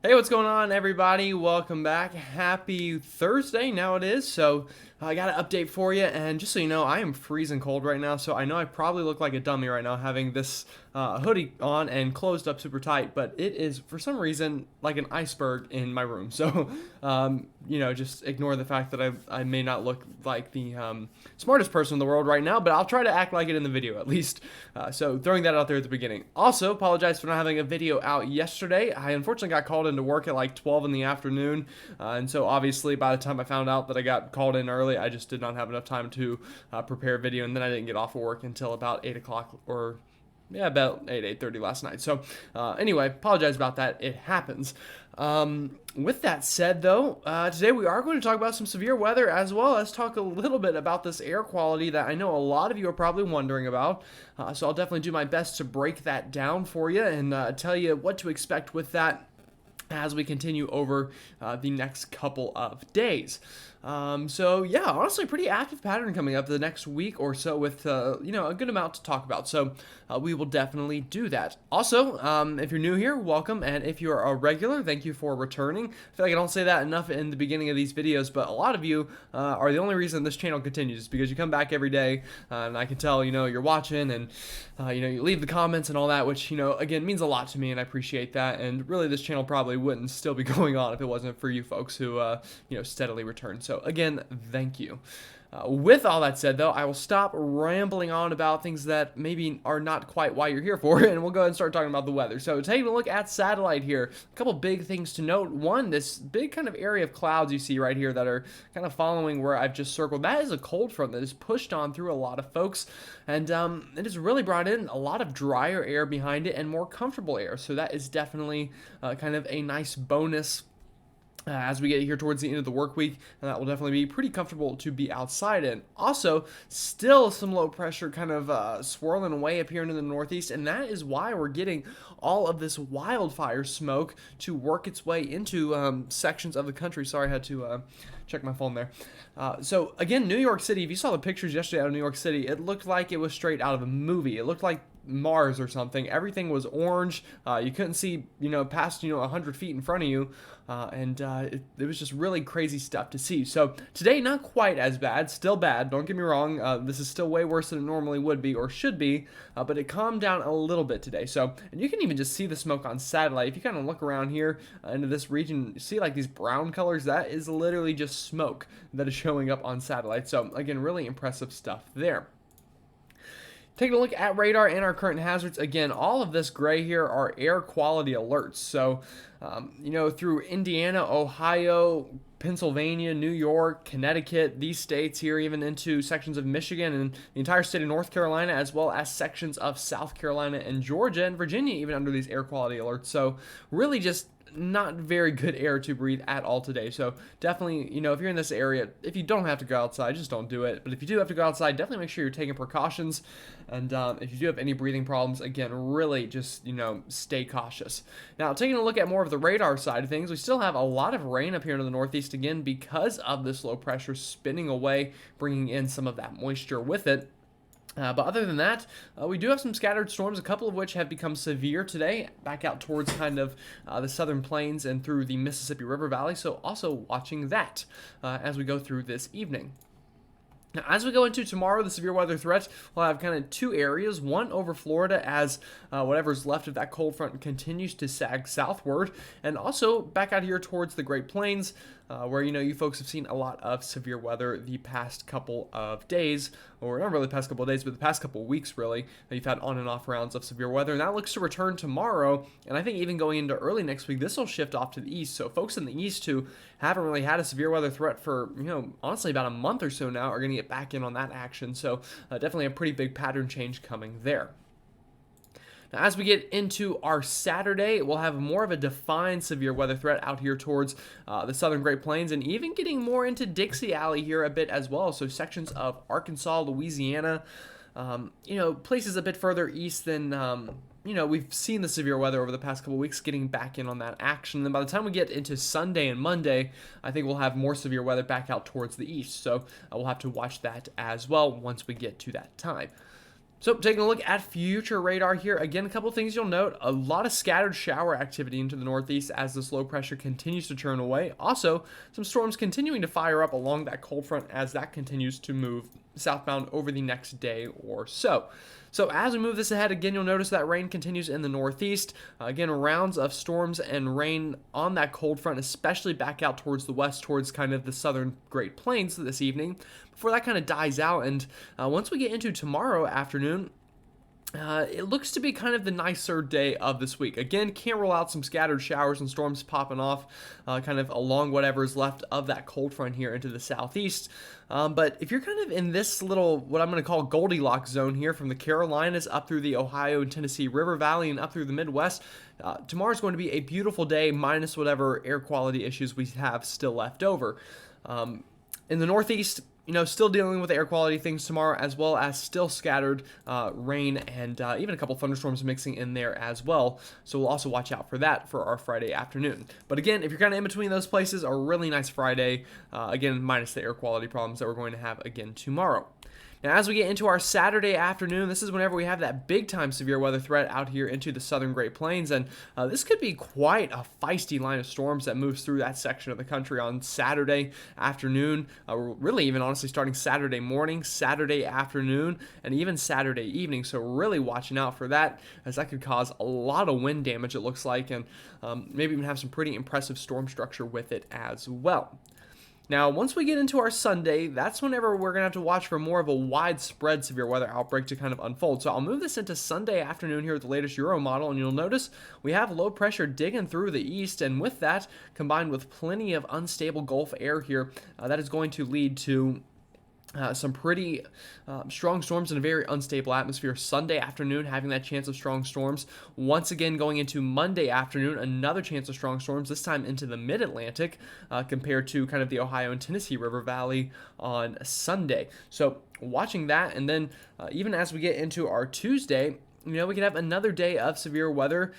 Hey, what's going on, everybody? Welcome back. Happy Thursday, now it is. So, I got an update for you, and just so you know, I am freezing cold right now, so I know I probably look like a dummy right now having this hoodie on and closed up super tight, but it is, for some reason, like an iceberg in my room. So, just ignore the fact that I may not look like the smartest person in the world right now, but I'll try to act like it in the video at least. So, throwing that out there at the beginning. Also, apologize for not having a video out yesterday. I unfortunately got called into work at like 12 in the afternoon, and so obviously by the time I found out that I got called in early, I just did not have enough time to prepare a video, and then I didn't get off of work until about 8 o'clock or about 8:30 last night. So anyway, apologize about that. It happens. With that said, though, today we are going to talk about some severe weather as well as talk a little bit about this air quality that I know a lot of you are probably wondering about. So I'll definitely do my best to break that down for you and tell you what to expect with that as we continue over the next couple of days. Honestly, pretty active pattern coming up the next week or so with, a good amount to talk about. So we will definitely do that. Also, if you're new here, welcome. And if you're a regular, thank you for returning. I feel like I don't say that enough in the beginning of these videos, but a lot of you are the only reason this channel continues because you come back every day, and I can tell, you're watching and, you leave the comments and all that, which, again, means a lot to me, and I appreciate that. And really, this channel probably wouldn't still be going on if it wasn't for you folks who, steadily return. So again, thank you. With all that said, though, I will stop rambling on about things that maybe are not quite why you're here for, and we'll go ahead and start talking about the weather. So taking a look at satellite here, a couple big things to note. One, this big kind of area of clouds you see right here that are kind of following where I've just circled, that is a cold front that is pushed on through a lot of folks, and it has really brought in a lot of drier air behind it and more comfortable air. So that is definitely kind of a nice bonus as we get here towards the end of the work week, and that will definitely be pretty comfortable to be outside in. Also, still some low pressure kind of swirling away up here into the northeast, and that is why we're getting all of this wildfire smoke to work its way into sections of the country. Sorry, I had to check my phone there. So again, New York City, if you saw the pictures yesterday out of New York City, it looked like it was straight out of a movie. It looked like Mars or something. Everything was orange. You couldn't see, past, 100 feet in front of you. It was just really crazy stuff to see. So today, not quite as bad. Still bad. Don't get me wrong. This is still way worse than it normally would be or should be. But it calmed down a little bit today. So, and you can even just see the smoke on satellite. If you kind of look around here into this region, you see like these brown colors. That is literally just smoke that is showing up on satellite. So again, really impressive stuff there. Taking a look at radar and our current hazards, again, all of this gray here are air quality alerts. So, through Indiana, Ohio, Pennsylvania, New York, Connecticut, these states here, even into sections of Michigan and the entire state of North Carolina, as well as sections of South Carolina and Georgia and Virginia, even under these air quality alerts. So, really just not very good air to breathe at all today. So definitely, if you're in this area, if you don't have to go outside, just don't do it. But if you do have to go outside, definitely make sure you're taking precautions. And if you do have any breathing problems, again, really just, stay cautious. Now, taking a look at more of the radar side of things, we still have a lot of rain up here in the northeast again because of this low pressure spinning away, bringing in some of that moisture with it. But other than that, we do have some scattered storms, a couple of which have become severe today, back out towards kind of the southern plains and through the Mississippi River Valley. So also watching that as we go through this evening. Now, as we go into tomorrow, the severe weather threat, we'll have kind of two areas. One over Florida as whatever's left of that cold front continues to sag southward. And also back out here towards the Great Plains, where, you folks have seen a lot of severe weather the past couple of days. Or not really the past couple of days, but the past couple of weeks, really. You've had on and off rounds of severe weather. And that looks to return tomorrow. And I think even going into early next week, this will shift off to the east. So folks in the east who haven't really had a severe weather threat for, honestly about a month or so now are going to get back in on that action. So definitely a pretty big pattern change coming there. Now, as we get into our Saturday, we'll have more of a defined severe weather threat out here towards the southern Great Plains and even getting more into Dixie Alley here a bit as well. So sections of Arkansas, Louisiana, places a bit further east than, we've seen the severe weather over the past couple of weeks getting back in on that action. And then by the time we get into Sunday and Monday, I think we'll have more severe weather back out towards the east. So we'll have to watch that as well once we get to that time. So taking a look at future radar here, again, a couple things you'll note. A lot of scattered shower activity into the northeast as this low pressure continues to churn away. Also, some storms continuing to fire up along that cold front as that continues to move southbound over the next day or so. So as we move this ahead, again, you'll notice that rain continues in the northeast. Again, rounds of storms and rain on that cold front, especially back out towards the west, towards kind of the southern Great Plains this evening, before that kind of dies out. And once we get into tomorrow afternoon, it looks to be kind of the nicer day of this week. Again, can't rule out some scattered showers and storms popping off kind of along whatever is left of that cold front here into the southeast. But if you're kind of in this little, what I'm going to call Goldilocks zone here from the Carolinas up through the Ohio and Tennessee River Valley and up through the Midwest, tomorrow's going to be a beautiful day minus whatever air quality issues we have still left over. In the Northeast, still dealing with air quality things tomorrow, as well as still scattered rain and even a couple thunderstorms mixing in there as well. So we'll also watch out for that for our Friday afternoon. But again, if you're kind of in between those places, a really nice Friday, again, minus the air quality problems that we're going to have again tomorrow. Now, as we get into our Saturday afternoon, this is whenever we have that big-time severe weather threat out here into the southern Great Plains, and this could be quite a feisty line of storms that moves through that section of the country on Saturday afternoon, really even honestly starting Saturday morning, Saturday afternoon, and even Saturday evening, so really watching out for that, as that could cause a lot of wind damage, it looks like, and maybe even have some pretty impressive storm structure with it as well. Now, once we get into our Sunday, that's whenever we're going to have to watch for more of a widespread severe weather outbreak to kind of unfold. So I'll move this into Sunday afternoon here with the latest Euro model, and you'll notice we have low pressure digging through the east, and with that, combined with plenty of unstable Gulf air here, that is going to lead to some pretty strong storms in a very unstable atmosphere. Sunday afternoon, having that chance of strong storms. Once again, going into Monday afternoon, another chance of strong storms, this time into the mid-Atlantic, compared to kind of the Ohio and Tennessee River Valley on Sunday. So watching that, and then even as we get into our Tuesday, we could have another day of severe weather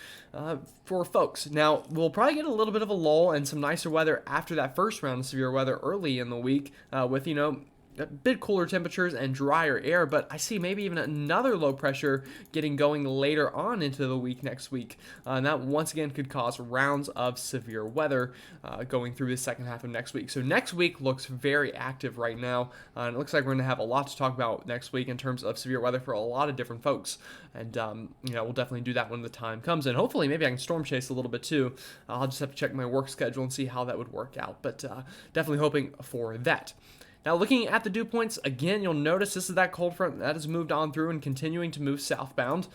for folks. Now, we'll probably get a little bit of a lull and some nicer weather after that first round of severe weather early in the week with, a bit cooler temperatures and drier air, but I see maybe even another low pressure getting going later on into the week next week. And that once again could cause rounds of severe weather going through the second half of next week. So next week looks very active right now, and it looks like we're going to have a lot to talk about next week in terms of severe weather for a lot of different folks. And, we'll definitely do that when the time comes. And hopefully maybe I can storm chase a little bit too. I'll just have to check my work schedule and see how that would work out, but definitely hoping for that. Now, looking at the dew points, again, you'll notice this is that cold front that has moved on through and continuing to move southbound.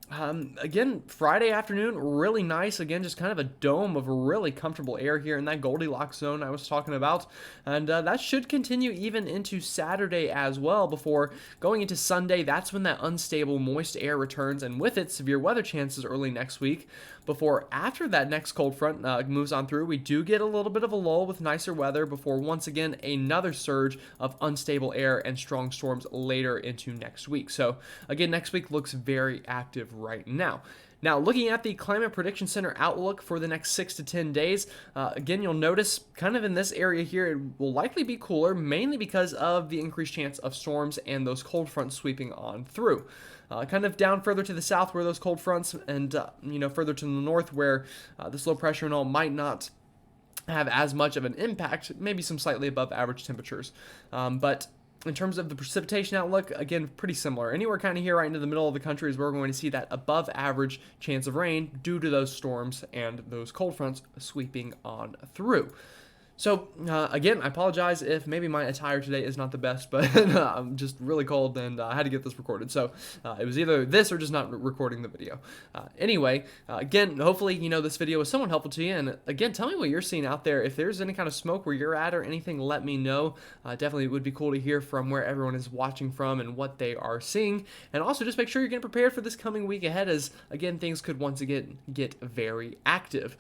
Again, Friday afternoon, really nice. Again, just kind of a dome of really comfortable air here in that Goldilocks zone I was talking about. And that should continue even into Saturday as well before going into Sunday. That's when that unstable, moist air returns, and with it, severe weather chances early next week. Before, after that next cold front moves on through, we do get a little bit of a lull with nicer weather before once again another surge of unstable air and strong storms later into next week. So again, next week looks very active right now. Now, looking at the Climate Prediction Center outlook for the next 6 to 10 days, again, you'll notice kind of in this area here, it will likely be cooler, mainly because of the increased chance of storms and those cold fronts sweeping on through. Kind of down further to the south where those cold fronts and, further to the north where this low pressure and all might not have as much of an impact, maybe some slightly above average temperatures. But in terms of the precipitation outlook, again, pretty similar. Anywhere kind of here right into the middle of the country is where we're going to see that above average chance of rain due to those storms and those cold fronts sweeping on through. So, again, I apologize if maybe my attire today is not the best, but I'm just really cold and I had to get this recorded. So, it was either this or just not recording the video. Anyway, again, hopefully, this video was somewhat helpful to you. And again, tell me what you're seeing out there. If there's any kind of smoke where you're at or anything, let me know. Definitely would be cool to hear from where everyone is watching from and what they are seeing. And also just make sure you're getting prepared for this coming week ahead as, again, things could once again get very active.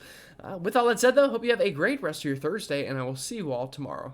With all that said, though, hope you have a great rest of your Thursday, and I will see you all tomorrow.